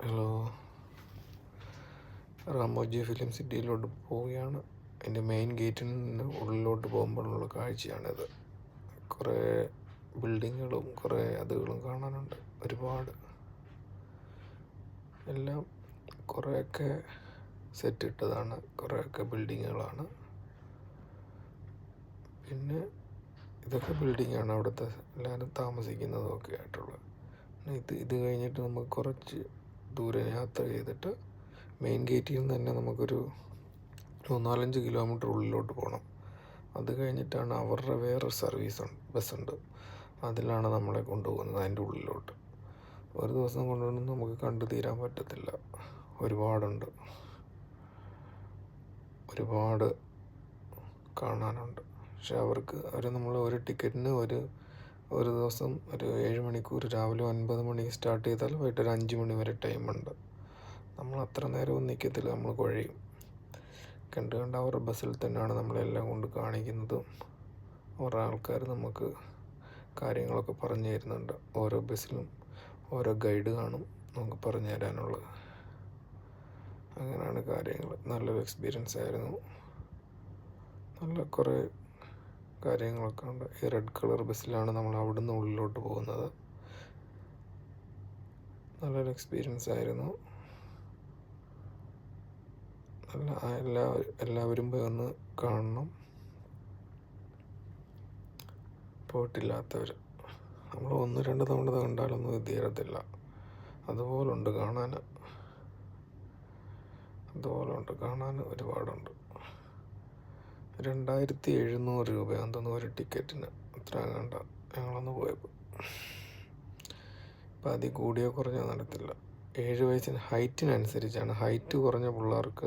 Hello, Ramoji film സിറ്റിയിലോട്ട് പോവുകയാണ്. അതിൻ്റെ main ഗേറ്റിൽ നിന്ന് ഉള്ളിലോട്ട് പോകുമ്പോഴുള്ള കാഴ്ചയാണിത്. കുറേ ബിൽഡിങ്ങുകളും കുറേ അതുകളും കാണാനുണ്ട്. ഒരുപാട് എല്ലാം കുറേയൊക്കെ സെറ്റ് ഇട്ടതാണ്, കുറേയൊക്കെ ബിൽഡിങ്ങുകളാണ്. പിന്നെ ഇതൊക്കെ ബിൽഡിങ്ങാണ്, അവിടുത്തെ എല്ലാവരും താമസിക്കുന്നതും ഒക്കെ ആയിട്ടുള്ളത്. ഇത് കഴിഞ്ഞിട്ട് നമുക്ക് കുറച്ച് ദൂരെ യാത്ര ചെയ്തിട്ട് മെയിൻ ഗേറ്റിൽ നിന്ന് തന്നെ നമുക്കൊരു 4-5 കിലോമീറ്റർ ഉള്ളിലോട്ട് പോകണം. അത് കഴിഞ്ഞിട്ടാണ് അവരുടെ വേറൊരു ബസ്സുണ്ട്. അതിലാണ് നമ്മളെ കൊണ്ടുപോകുന്നത് അതിൻ്റെ ഉള്ളിലോട്ട്. ഒരു ദിവസം കൊണ്ടൊന്നും നമുക്ക് കണ്ടു തീരാൻ പറ്റത്തില്ല. ഒരുപാടുണ്ട്, ഒരുപാട് കാണാനുണ്ട്. പക്ഷെ അവർ നമ്മൾ ഒരു ടിക്കറ്റിന് ഒരു ദിവസം ഒരു 7 മണിക്കൂർ, രാവിലെ 9 മണിക്ക് സ്റ്റാർട്ട് ചെയ്താൽ വൈകിട്ട് ഒരു 5 മണി വരെ ടൈമുണ്ട്. നമ്മൾ അത്ര നേരമൊന്നും നിൽക്കത്തില്ല, നമ്മൾ കുഴയും. കണ്ട് അവരുടെ ബസ്സിൽ തന്നെയാണ് നമ്മളെല്ലാം കൊണ്ട് കാണിക്കുന്നതും. അവരുടെ ആൾക്കാർ നമുക്ക് കാര്യങ്ങളൊക്കെ പറഞ്ഞു തരുന്നുണ്ട്. ഓരോ ബസ്സിലും ഓരോ ഗൈഡ് കാണും നമുക്ക് പറഞ്ഞു തരാനുള്ളത്. അങ്ങനെയാണ് കാര്യങ്ങൾ. നല്ലൊരു എക്സ്പീരിയൻസ് ആയിരുന്നു. നല്ല കുറേ കാര്യങ്ങളൊക്കെ ഉണ്ട്. ഈ റെഡ് കളർ ബസ്സിലാണ് നമ്മൾ അവിടുന്ന് ഉള്ളിലോട്ട് പോകുന്നത്. നല്ലൊരു എക്സ്പീരിയൻസ് ആയിരുന്നു. എല്ലാവരും പോയി ഒന്ന് കാണണം, പോയിട്ടില്ലാത്തവർ. നമ്മൾ 1-2 തവണ കണ്ടാലൊന്നും ഇത് തീരത്തില്ല. അതുപോലുണ്ട് കാണാൻ ഒരുപാടുണ്ട്. 2700 രൂപയാണെന്ന് തോന്നുന്നു ഒരു ടിക്കറ്റിന്. അത്ര കണ്ട ഞങ്ങളൊന്ന് പോയപ്പോൾ. ഇപ്പം അതിൽ കൂടിയോ കുറഞ്ഞോ നടത്തില്ല. 7 വയസ്സിന് ഹൈറ്റിനനുസരിച്ചാണ്. ഹൈറ്റ് കുറഞ്ഞ പിള്ളേർക്ക്